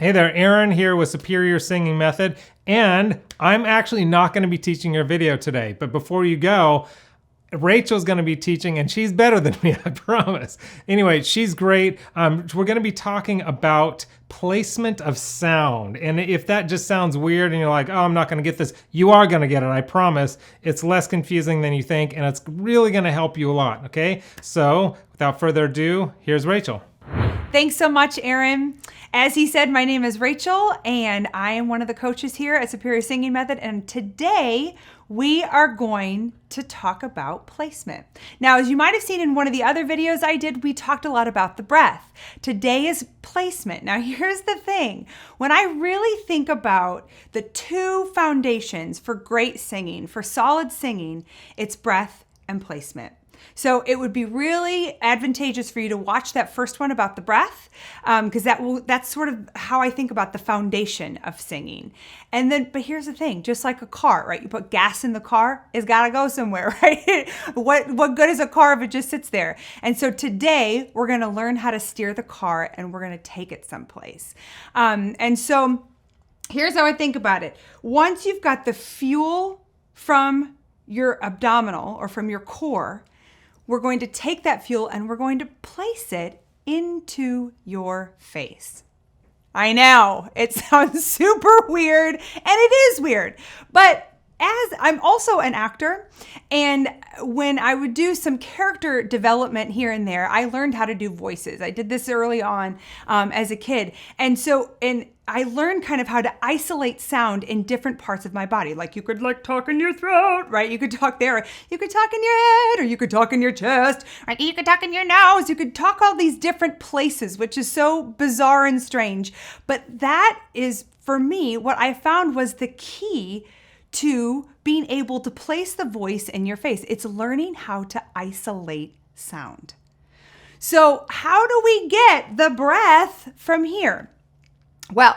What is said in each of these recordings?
Hey there, Aaron here with Superior Singing Method, and I'm actually not going to be teaching your video today, but before you go, Rachel's going to be teaching, and she's better than me, I promise. Anyway, she's great. We're going to be talking about placement of sound, and if that just sounds weird and you're like, oh, I'm not going to get this, you are going to get it, I promise. It's less confusing than you think, and it's really going to help you a lot, okay? So, without further ado, here's Rachel. Thanks so much, Aaron. As he said, my name is Rachel, and I am one of the coaches here at Superior Singing Method, and today we are going to talk about placement. Now, as you might have seen in one of the other videos I did, we talked a lot about the breath. Today is placement. Now, here's the thing. When I really think about the two foundations for great singing, for solid singing, it's breath and placement. So it would be really advantageous for you to watch that first one about the breath, because that's sort of how I think about the foundation of singing. And then, but here's the thing, just like a car, right? You put gas in the car, it's gotta go somewhere, right? What good is a car if it just sits there? And so today we're gonna learn how to steer the car and we're gonna take it someplace. And so here's how I think about it. Once you've got the fuel from your abdominal or from your core, we're going to take that fuel and we're going to place it into your face. I know, it sounds super weird, and it is weird, but as I'm also an actor, and when I would do some character development here and there, I learned how to do voices. I did this early on as a kid. And I learned kind of how to isolate sound in different parts of my body. Like you could talk in your throat, right? You could talk there. You could talk in your head, or you could talk in your chest, right? You could talk in your nose. You could talk all these different places, which is so bizarre and strange. But that is, for me, what I found was the key to being able to place the voice in your face. It's learning how to isolate sound. So how do we get the breath from here? Well,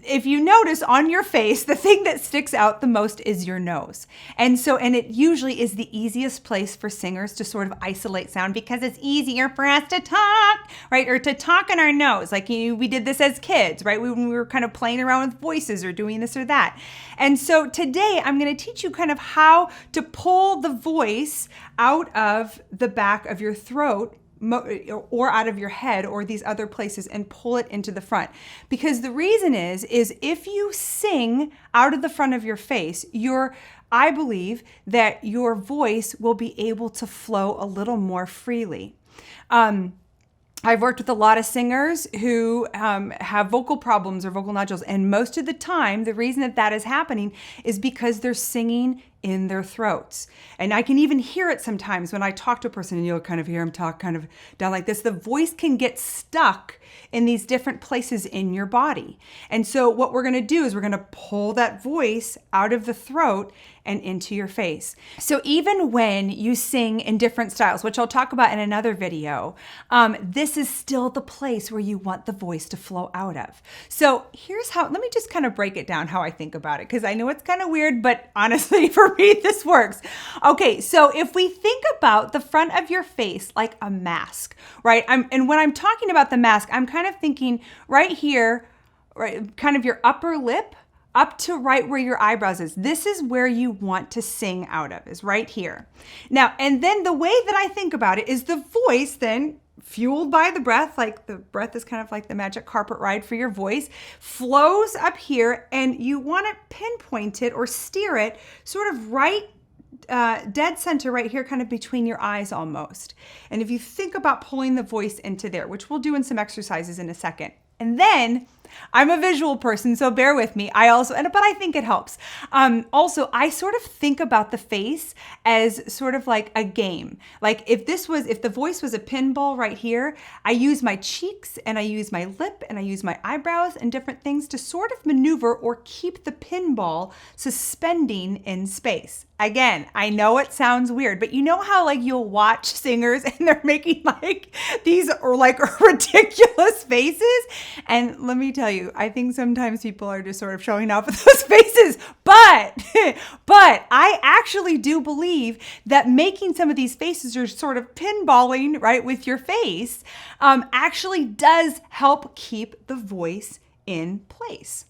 if you notice on your face, the thing that sticks out the most is your nose. And it usually is the easiest place for singers to sort of isolate sound because it's easier for us to talk, right? Or to talk in our nose. Like we did this as kids, right? When we were kind of playing around with voices or doing this or that. And so today I'm going to teach you kind of how to pull the voice out of the back of your throat or out of your head or these other places and pull it into the front. Because the reason is if you sing out of the front of your face, I believe that your voice will be able to flow a little more freely. I've worked with a lot of singers who have vocal problems or vocal nodules, and most of the time, the reason that is happening is because they're singing in their throats. And I can even hear it sometimes when I talk to a person and you'll kind of hear them talk kind of down like this. The voice can get stuck in these different places in your body. And so what we're going to do is we're going to pull that voice out of the throat and into your face. So even when you sing in different styles, which I'll talk about in another video, this is still the place where you want the voice to flow out of. So here's how, let me just kind of break it down how I think about it, because I know it's kind of weird, but honestly, for me, this works. Okay, so if we think about the front of your face like a mask, right? And when I'm talking about the mask, I'm kind of thinking right here, right, kind of your upper lip, up to right where your eyebrows is. This is where you want to sing out of, is right here. Now, and then the way that I think about it is the voice then fueled by the breath, like the breath is kind of like the magic carpet ride for your voice, flows up here, and you want to pinpoint it or steer it sort of right dead center right here, kind of between your eyes almost. And if you think about pulling the voice into there, which we'll do in some exercises in a second. And then I'm a visual person, so bear with me. But I think it helps. Also, I sort of think about the face as sort of like a game. Like if the voice was a pinball right here, I use my cheeks and I use my lip and I use my eyebrows and different things to sort of maneuver or keep the pinball suspending in space. Again, I know it sounds weird, but you know how like you'll watch singers and they're making like these or like ridiculous faces? And let me tell you, I think sometimes people are just sort of showing off with those faces, but I actually do believe that making some of these faces or sort of pinballing, right, with your face, actually does help keep the voice in place.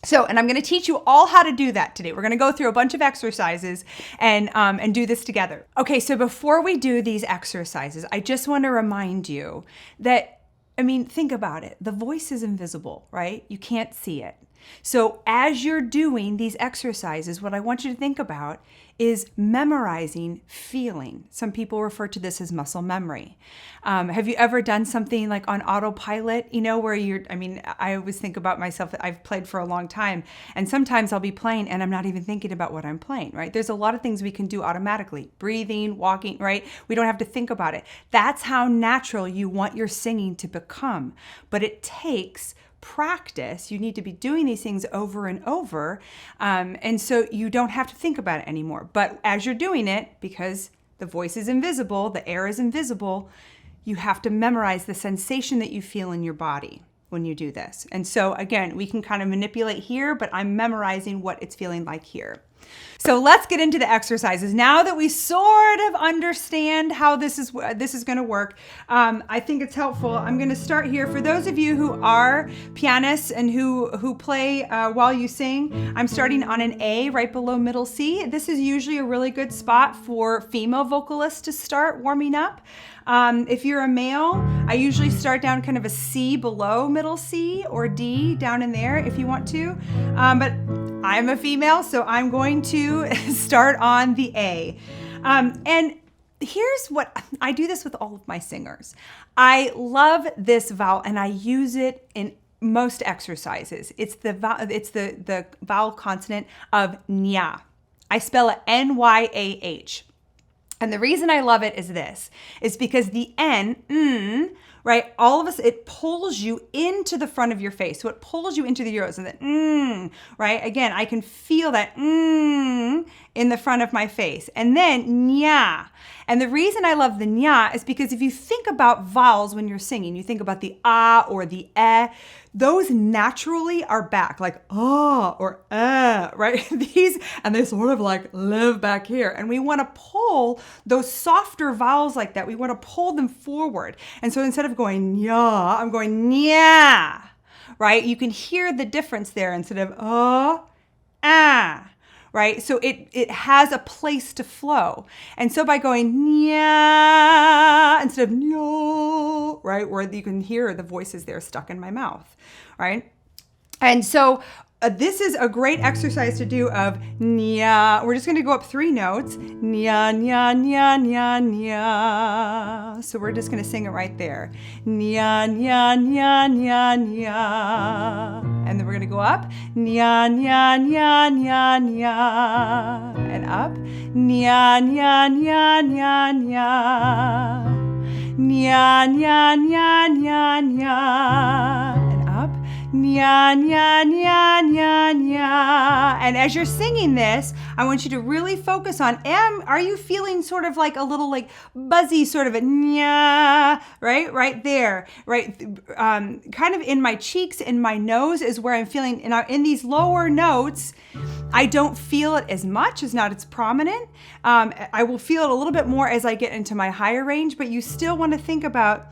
So, and I'm going to teach you all how to do that today. We're going to go through a bunch of exercises and do this together. Okay, so before we do these exercises, I just want to remind you that, think about it. The voice is invisible, right? You can't see it. So as you're doing these exercises, what I want you to think about is memorizing feeling. Some people refer to this as muscle memory. Have you ever done something like on autopilot, where I always think about myself that I've played for a long time, and sometimes I'll be playing and I'm not even thinking about what I'm playing, right? There's a lot of things we can do automatically, breathing, walking, right? We don't have to think about it. That's how natural you want your singing to become. But it takes practice. You need to be doing these things over and over. And so you don't have to think about it anymore. But as you're doing it, because the voice is invisible, the air is invisible, you have to memorize the sensation that you feel in your body when you do this. And so again, we can kind of manipulate here, but I'm memorizing what it's feeling like here. So let's get into the exercises. Now that we sort of understand how this is going to work, I think it's helpful. I'm going to start here. For those of you who are pianists and who play while you sing, I'm starting on an A right below middle C. This is usually a really good spot for female vocalists to start warming up. If you're a male, I usually start down kind of a C below middle C or D down in there if you want to. But I'm a female, so I'm going to start on the A. And here's what, I do this with all of my singers. I love this vowel and I use it in most exercises. It's the vowel consonant of nya. I spell it N-Y-A-H. And the reason I love it is because the N, right, all of us, it pulls you into the front of your face. So it pulls you into the ears and the right? Again, I can feel that in the front of my face. And then nya. And the reason I love the nya is because if you think about vowels when you're singing, you think about the ah or the eh, those naturally are back, like ah or eh, right? And they sort of like live back here. And we want to pull those softer vowels like that. We want to pull them forward. And so instead of going nya, I'm going nya, right? You can hear the difference there instead of ah. Right? So it has a place to flow. And so by going nya instead of nyo, right? Where you can hear the voices there stuck in my mouth, right? And so this is a great exercise to do of nya. We're just going to go up 3 notes. Nya, nya, nya, nya, nya. So we're just going to sing it right there. Nya, nya, nya, nya, nya. And then we're going to go up. Nya, nya, nya, nya, nya. And up. Nya, nya, nya, nya, nya. Nya, nya, nya, nya, nya. And up. Nya, nya, nya, nya, nya. And as you're singing this, I want you to really focus on, are you feeling sort of like a little like buzzy sort of a nya, right? Right there, right? Kind of in my cheeks, in my nose is where I'm feeling, in these lower notes, I don't feel it as much, it's not as prominent. I will feel it a little bit more as I get into my higher range, but you still want to think about,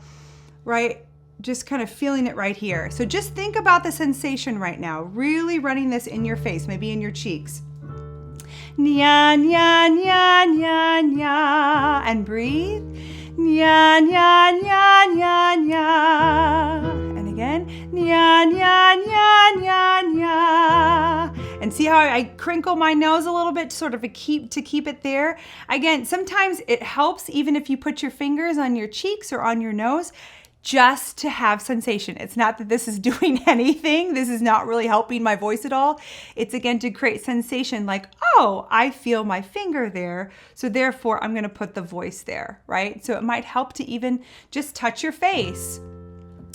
right? Just kind of feeling it right here. So just think about the sensation right now, really running this in your face, maybe in your cheeks. Nya, nya, nya, nya, nya. And breathe. Nya, nya, nya, nya, nya. And again. Nya, nya, nya, nya, nya. And see how I crinkle my nose a little bit sort of to keep it there? Again, sometimes it helps even if you put your fingers on your cheeks or on your nose, just to have sensation. It's not that this is doing anything. This is not really helping my voice at all. It's again to create sensation like, oh, I feel my finger there. So therefore I'm gonna put the voice there, right? So it might help to even just touch your face.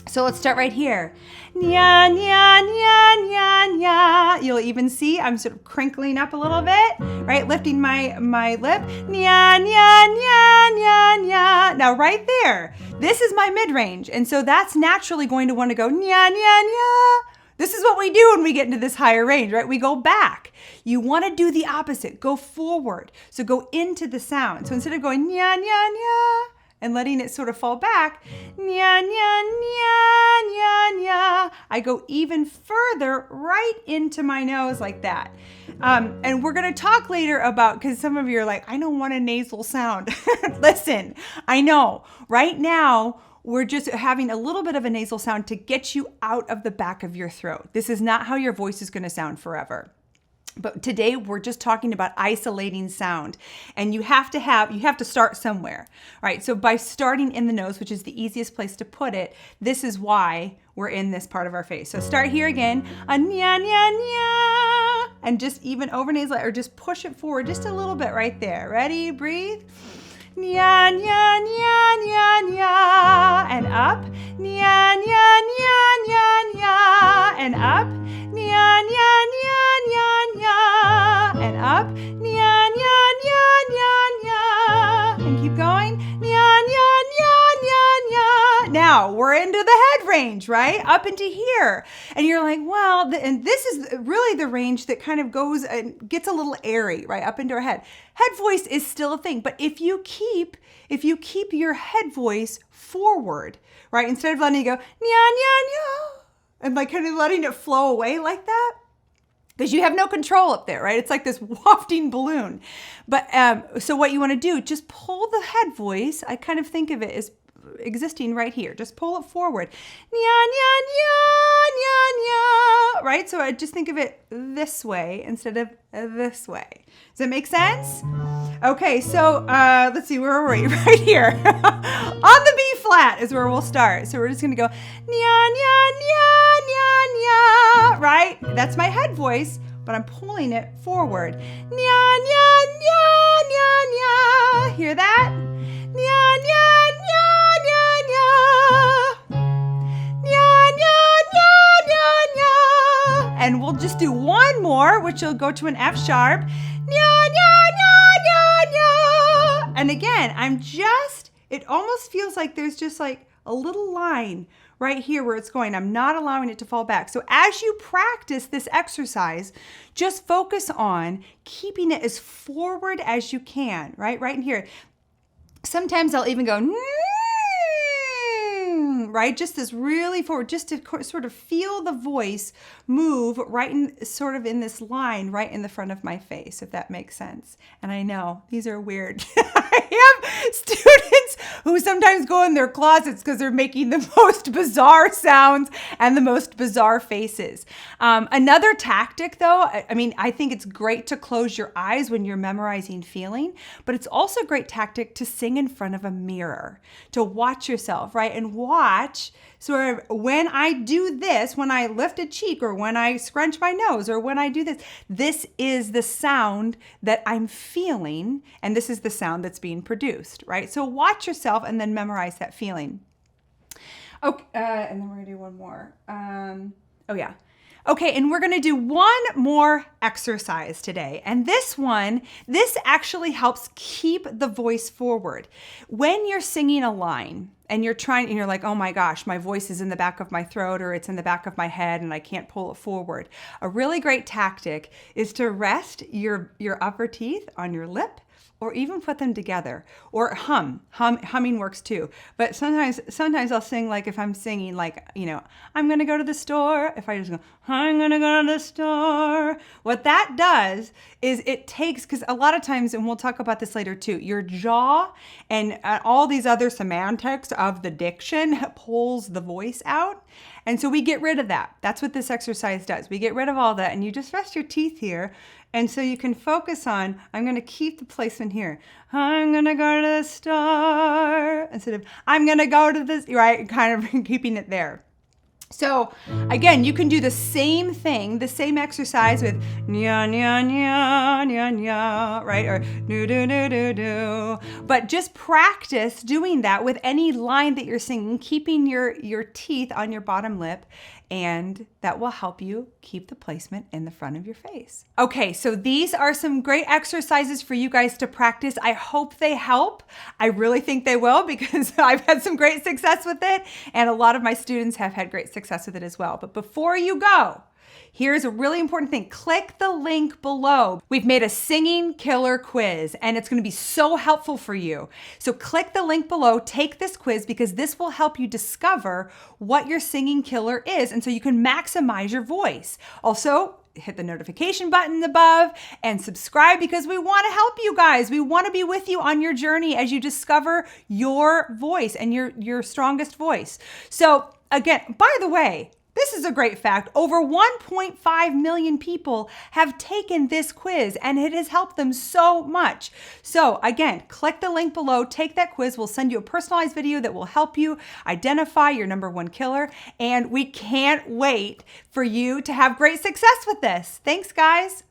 So let's start right here. Nya, nya, nya, nya, nya. You'll even see I'm sort of crinkling up a little bit, right? Lifting my lip. Nya, nya, nya, nya, nya. Now right there, this is my mid-range. And so that's naturally going to want to go nya, nya, nya. This is what we do when we get into this higher range, right? We go back. You want to do the opposite. Go forward. So go into the sound. So instead of going nya, nya, nya, and letting it sort of fall back, nya, nya, nya, nya, nya, I go even further right into my nose like that. And we're going to talk later about, because some of you are like, I don't want a nasal sound. Listen, I know right now we're just having a little bit of a nasal sound to get you out of the back of your throat. This is not how your voice is going to sound forever. But today we're just talking about isolating sound, and you have to start somewhere, right? So by starting in the nose, which is the easiest place to put it, this is why we're in this part of our face. So start here again, nya, nya, nya, and just even over nasal, or just push it forward just a little bit right there. Ready? Breathe. Nya, nya, nya, nya, nya, and up. Nya, nya, nya, nya, nya, and up. Nya, nya, nya, nya, nya, and up. Nya, nya, nya, nya, nya, and keep going. Nya, nya, nya, nya, nya. Now we're into the head range, right? Up into here. And you're like, well, and this is really the range that kind of goes and gets a little airy, right? Up into our head. Head voice is still a thing, but if you keep your head voice forward, right? Instead of letting it go, nya, nya, nya, and like kind of letting it flow away like that, because you have no control up there, right? It's like this wafting balloon. But so what you want to do, just pull the head voice. I kind of think of it as existing right here. Just pull it forward. Nya, nya, nya, nya, nya, right? So I just think of it this way instead of this way. Does that make sense? Okay, so let's see, where are we? Right here. On the B flat is where we'll start. So we're just going to go nya, nya, nya, nya, nya, right? That's my head voice, but I'm pulling it forward. Nya, nya, nya, nya, nya. Hear that? Nya, nya, nya, nya, nya. Nya, nya, nya, nya, nya. And we'll just do one more, which will go to an F sharp. Nya, nya, nya, nya, nya. And again, it almost feels like there's just like a little line right here where it's going. I'm not allowing it to fall back. So as you practice this exercise, just focus on keeping it as forward as you can, right? Right in here. Sometimes I'll even go, right? Just this really forward, just to sort of feel the voice move right in, sort of in this line right in the front of my face, if that makes sense. And I know these are weird. I have students who sometimes go in their closets because they're making the most bizarre sounds and the most bizarre faces. Another tactic though, I think it's great to close your eyes when you're memorizing feeling, but it's also a great tactic to sing in front of a mirror, to watch yourself, right? And watch sort of when I do this, when I lift a cheek or when I scrunch my nose or when I do this, this is the sound that I'm feeling and this is the sound that's being produced, right? So watch yourself and then memorize that feeling. Okay, and then we're gonna do one more. Okay, and we're gonna do one more exercise today. And this actually helps keep the voice forward. When you're singing a line and you're like, oh my gosh, my voice is in the back of my throat or it's in the back of my head and I can't pull it forward. A really great tactic is to rest your upper teeth on your lip, or even put them together, or humming works too. But sometimes I'll sing, like if I'm singing like, I'm gonna go to the store. If I just go, I'm gonna go to the store. What that does is it takes, because a lot of times, and we'll talk about this later too, your jaw and all these other semantics of the diction pulls the voice out. And so we get rid of that. That's what this exercise does. We get rid of all that and you just rest your teeth here. And so you can focus on, I'm going to keep the placement here. I'm going to go to the store instead of, I'm going to go to this, right? Kind of keeping it there. So again, you can do the same thing, the same exercise with nya, nya, nya, nya, nya, right? Or do, do, do, do, do. But just practice doing that with any line that you're singing, keeping your teeth on your bottom lip, and that will help you keep the placement in the front of your face. Okay, so these are some great exercises for you guys to practice. I hope they help. I really think they will, because I've had some great success with it, and a lot of my students have had great success with it as well. But before you go, here's a really important thing. Click the link below. We've made a singing killer quiz, and it's going to be so helpful for you. So click the link below, take this quiz, because this will help you discover what your singing killer is, and so you can maximize your voice. Also, hit the notification button above and subscribe, because we want to help you guys. We want to be with you on your journey as you discover your voice and your strongest voice. So again, by the way, this is a great fact. Over 1.5 million people have taken this quiz, and it has helped them so much. So again, click the link below, take that quiz. We'll send you a personalized video that will help you identify your number one killer. And we can't wait for you to have great success with this. Thanks, guys.